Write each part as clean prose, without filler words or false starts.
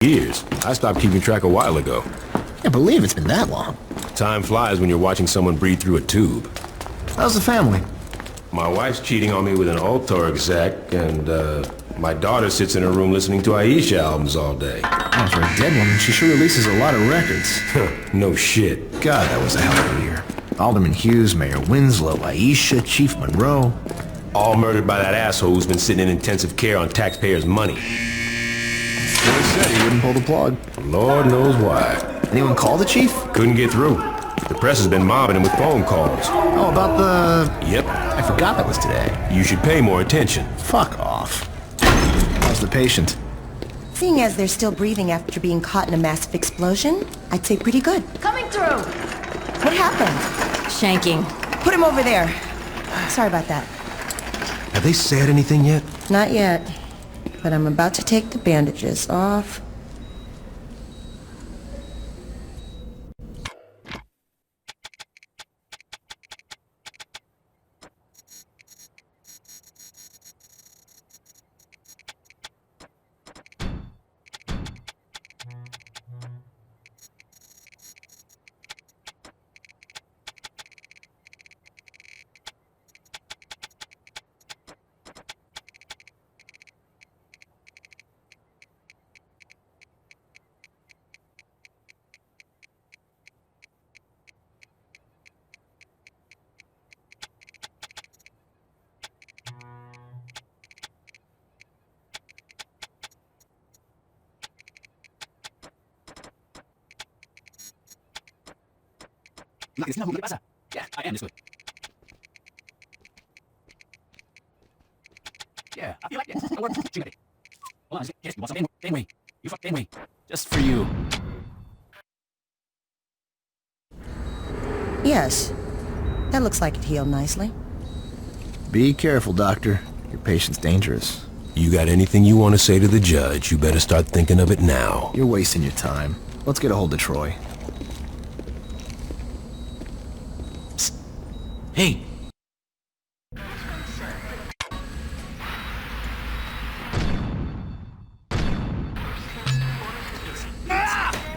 years. I stopped keeping track a while ago. Can't believe it's been that long. Time flies when you're watching someone breathe through a tube. How's the family? My wife's cheating on me with an Altor exec, and my daughter sits in her room listening to Aisha albums all day. Oh, for a dead woman, she sure releases a lot of records. No shit. God, that was a hell of a year. Alderman Hughes, Mayor Winslow, Aisha, Chief Monroe. All murdered by that asshole who's been sitting in intensive care on taxpayers' money. He said he wouldn't pull the plug. Lord knows why. Anyone call the chief? Couldn't get through. The press has been mobbing him with phone calls. Oh, about the... Yep. I forgot that was today. You should pay more attention. Fuck off. How's the patient? Seeing as they're still breathing after being caught in a massive explosion, I'd say pretty good. Coming through! What happened? Shanking. Put him over there. Sorry about that. Have they said anything yet? Not yet. But I'm about to take the bandages off. ¿Qué pasa? Yeah, I am this way. Yeah, I feel like it. Don't worry. Chingate. Hold on, yes, you want some? Anyway. You fuck anyway. Just for you. Yes. That looks like it healed nicely. Be careful, Doctor. Your patient's dangerous. You got anything you want to say to the judge, you better start thinking of it now. You're wasting your time. Let's get a hold of Troy. Hey!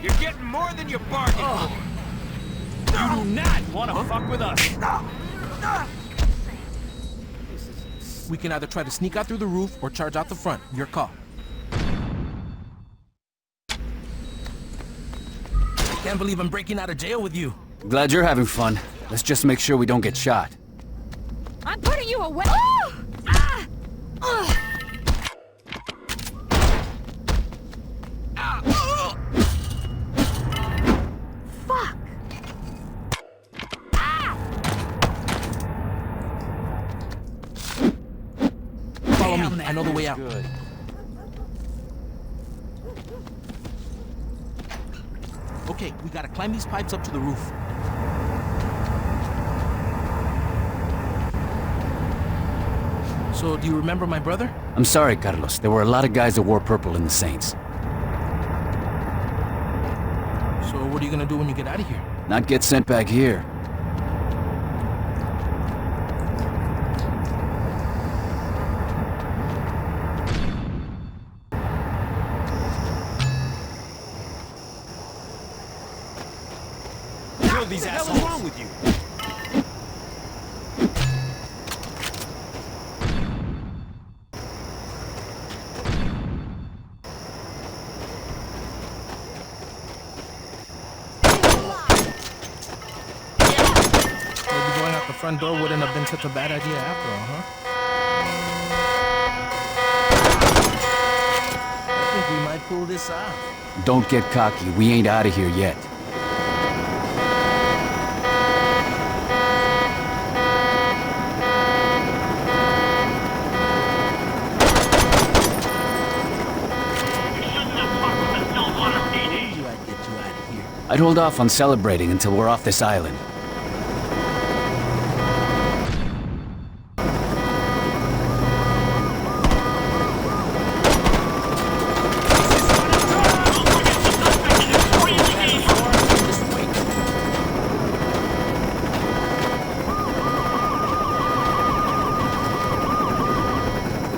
You're getting more than you bargained for. You do not want to fuck with us! We can either try to sneak out through the roof or charge out the front. Your call. Can't believe I'm breaking out of jail with you. Glad you're having fun. Let's just make sure we don't get shot. I'm putting you away! Oh! Ah! Ugh. Fuck! Follow me. I know the way out. Good. Okay, we gotta climb these pipes up to the roof. So, do you remember my brother? I'm sorry, Carlos. There were a lot of guys that wore purple in the Saints. So, what are you gonna do when you get out of here? Not get sent back here. Kill these assholes. What the hell is wrong with you? Maybe going out the front door wouldn't have been such a bad idea after all, huh? I think we might pull this off. Don't get cocky. We ain't out of here yet. I'd hold off on celebrating until we're off this island.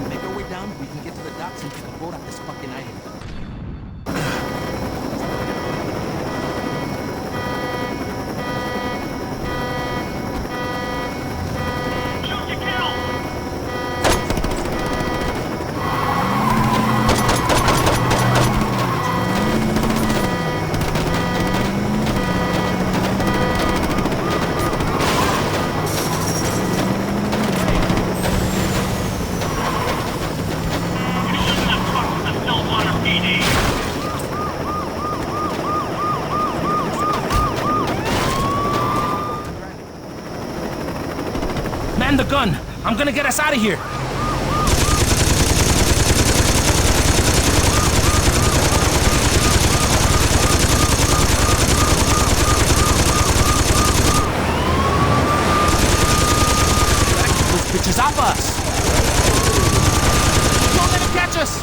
Make our way down, we can get to the docks and take a boat off this fucking island. Man the gun. I'm gonna get us out of here. Those bitches off us. Don't let them catch us.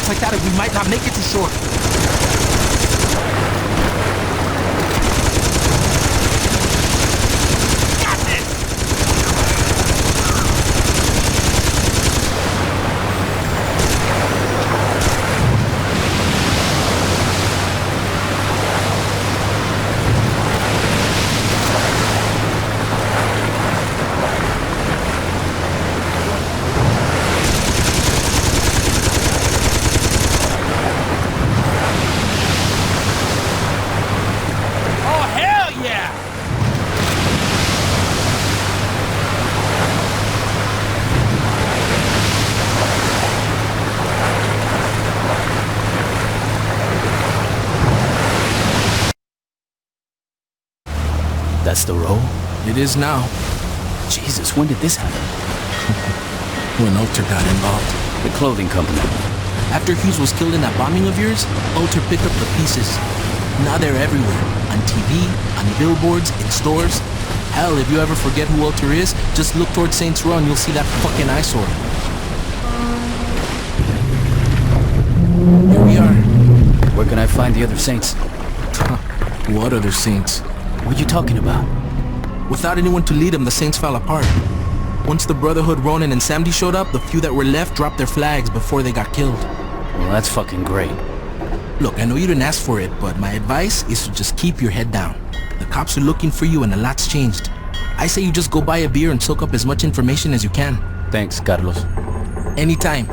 Like that, we might not make it to shore. Got this! That's the roll? It is now. Jesus, when did this happen? When Alter got involved. The clothing company. After Hughes was killed in that bombing of yours, Alter picked up the pieces. Now they're everywhere. On TV, on billboards, in stores. Hell, if you ever forget who Alter is, just look towards Saints Row and you'll see that fucking eyesore. Here we are. Where can I find the other saints? What other saints? What are you talking about? Without anyone to lead them, the saints fell apart. Once the Brotherhood, Ronan, and Samdi showed up, the few that were left dropped their flags before they got killed. Well, that's fucking great. Look, I know you didn't ask for it, but my advice is to just keep your head down. The cops are looking for you and a lot's changed. I say you just go buy a beer and soak up as much information as you can. Thanks, Carlos. Anytime.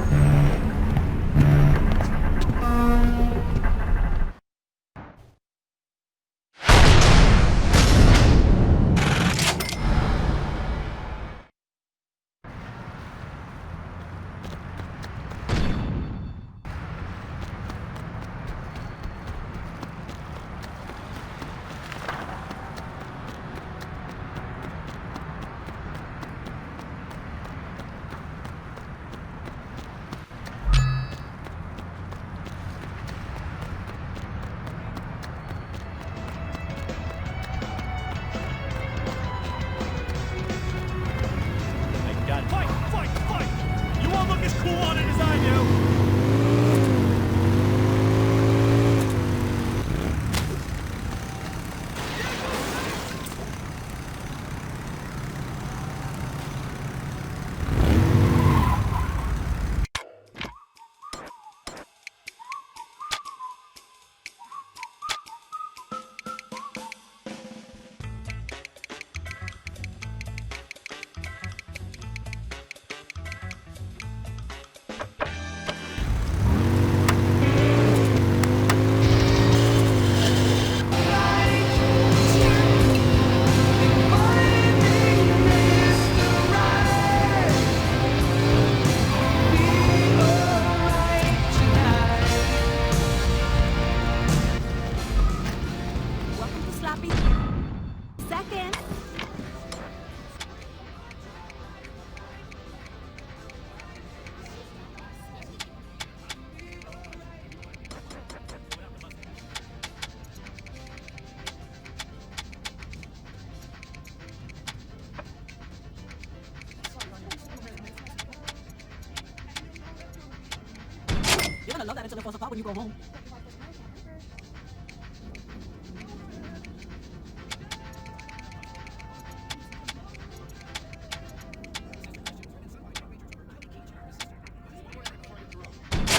I love that until it falls apart when you go home.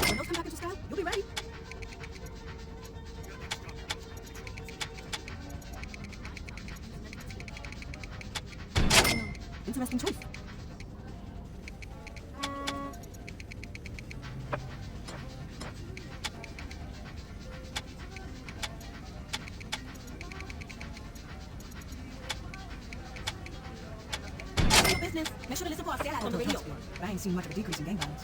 When those come back into style, you'll be ready. Interesting choice. business, make sure to listen for our satellite on the radio. But I ain't seen much of a decrease in gang violence.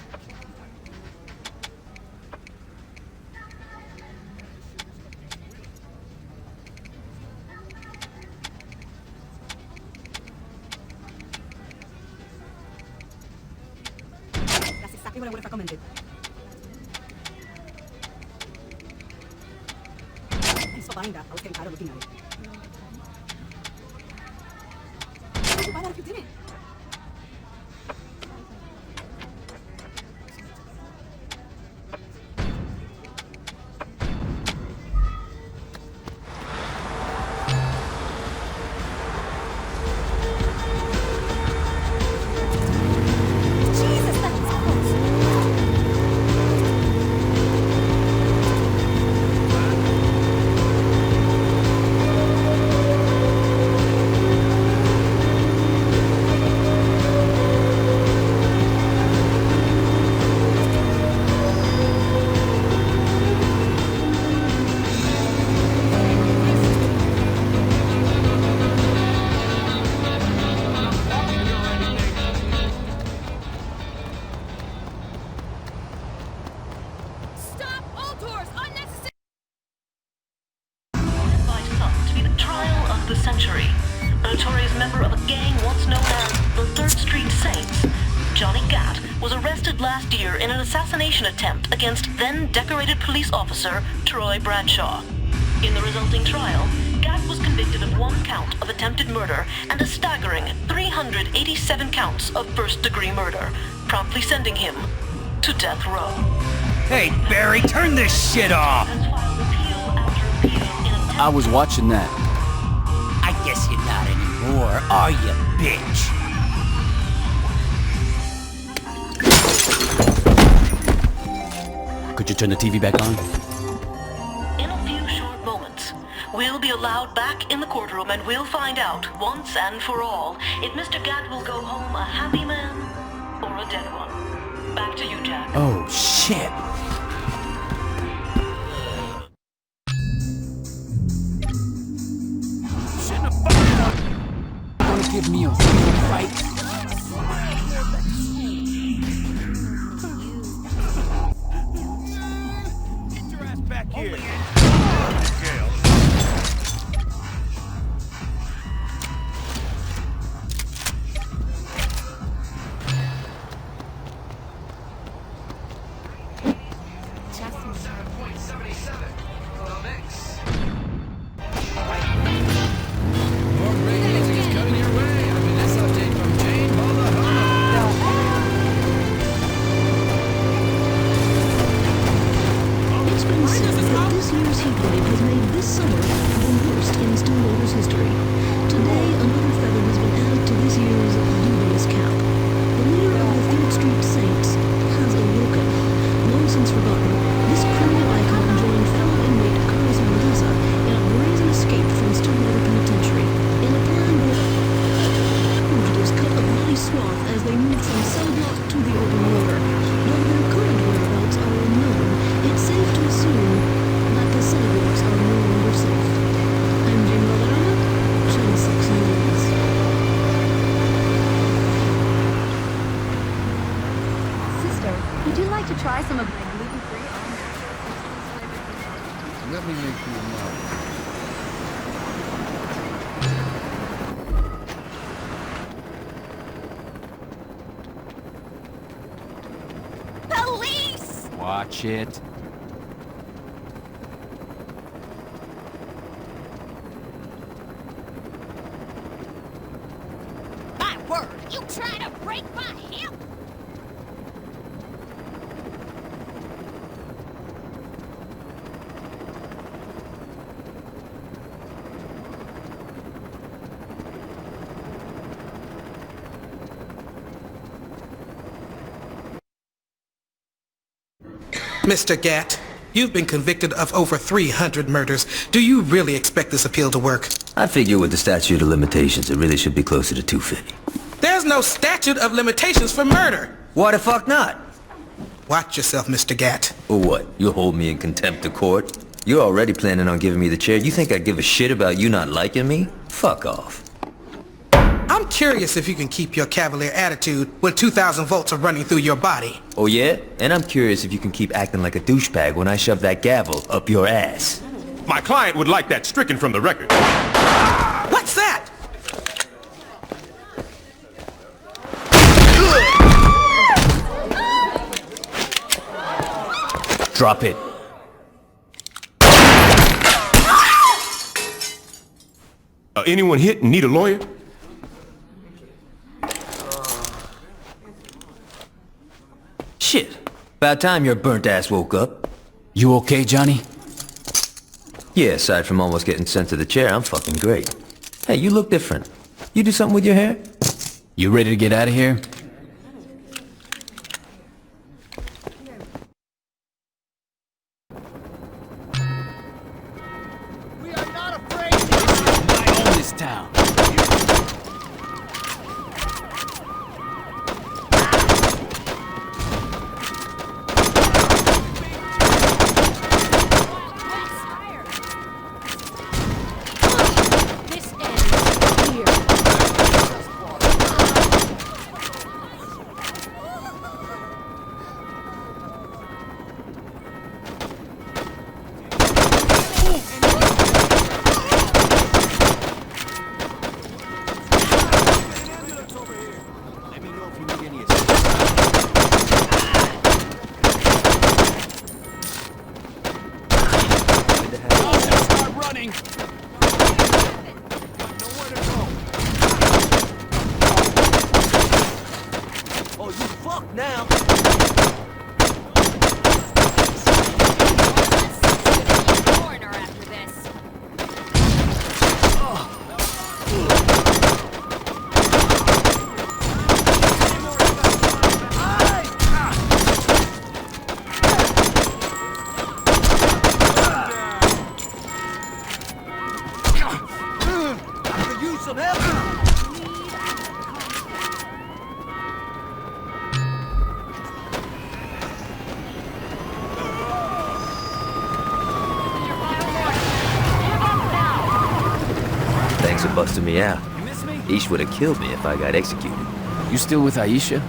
That's exactly what I would have recommended. Thanks for buying that. I was getting tired of looking at it. Why would you buy that if you didn't? Jesus, that was close. Stop all tours! Unnecessary! By some to be the trial of the century. A notorious member of a gang once known as the 3rd Street Saints, Johnny Gat was arrested last year in an assassination attempt against then-decorated police officer Troy Bradshaw. In the resulting trial, Gat was convicted of 1 count of attempted murder and a staggering 387 counts of first-degree murder, promptly sending him to death row. Hey, Barry, turn this shit off! Has filed appeal after appeal in an I was watching that. I guess you're not anymore, are you, bitch? Could you turn the TV back on? In a few short moments, we'll be allowed back in the courtroom and we'll find out, once and for all, if Mr. Gat will go home a happy man or a dead one. Back to you, Jack. Oh, shit. Gonna give me a real fight. It's been said that this year's heat wave has made this summer the worst in Stillwater's history. Today, another feather has been added to this year's dubious cap. The leader of the 3rd Street Saints has awoken. Long since forgotten, this criminal icon joined fellow inmate Carlos Mendoza in a brazen escape from Stillwater Penitentiary. In a plan where fugitives cut a bloody swath as they moved from cell block to the open water. Though their current whereabouts are unknown, it's safe to assume that the sidewalks are no longer safe. I'm Jane Valderrama, Channel 6 News. Sister, would you like to try some of my gluten-free Let me make you a model. Police! Watch it. My word! You trying to break my hip? Mr. Gat, you've been convicted of over 300 murders. Do you really expect this appeal to work? I figure with the statute of limitations, it really should be closer to 250. There's no statute of limitations for murder. Why the fuck not? Watch yourself, Mr. Gat. Or what? You'll hold me in contempt of court? You're already planning on giving me the chair. You think I give a shit about you not liking me? Fuck off. I'm I'm curious if you can keep your cavalier attitude when 2,000 volts are running through your body. Oh yeah? And I'm curious if you can keep acting like a douchebag when I shove that gavel up your ass. My client would like that stricken from the record. What's that? Drop it. Anyone hit and need a lawyer? Shit. About time your burnt ass woke up. You okay, Johnny? Yeah, aside from almost getting sent to the chair, I'm fucking great. Hey, you look different. You do something with your hair? You ready to get out of here? We are not afraid. I own this town. Thanks for busting me out. Ish would have killed me if I got executed. You still with Aisha?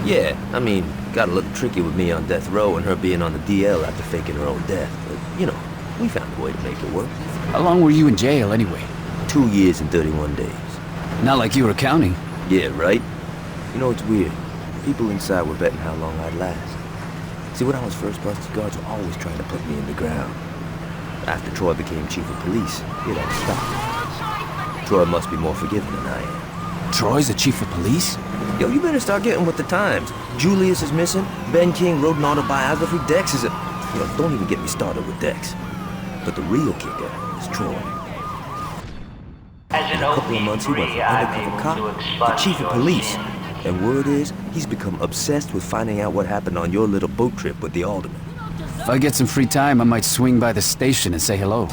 Yeah, I mean, got a little tricky with me on death row and her being on the DL after faking her own death. But, you know, we found a way to make it work. How long were you in jail anyway? 2 years and 31 days. Not like you were counting. Yeah, right? You know, it's weird. People inside were betting how long I'd last. See, when I was first busted, guards were always trying to put me in the ground. After Troy became chief of police, it all stopped. Troy must be more forgiving than I am. Troy's the chief of police? Yo, you better start getting with the times. Julius is missing. Ben King wrote an autobiography. Dex is a... You know, don't even get me started with Dex. But the real kicker is Troy. In a couple of months, he went from undercover cop to chief of police. And word is, he's become obsessed with finding out what happened on your little boat trip with the alderman. If I get some free time, I might swing by the station and say hello.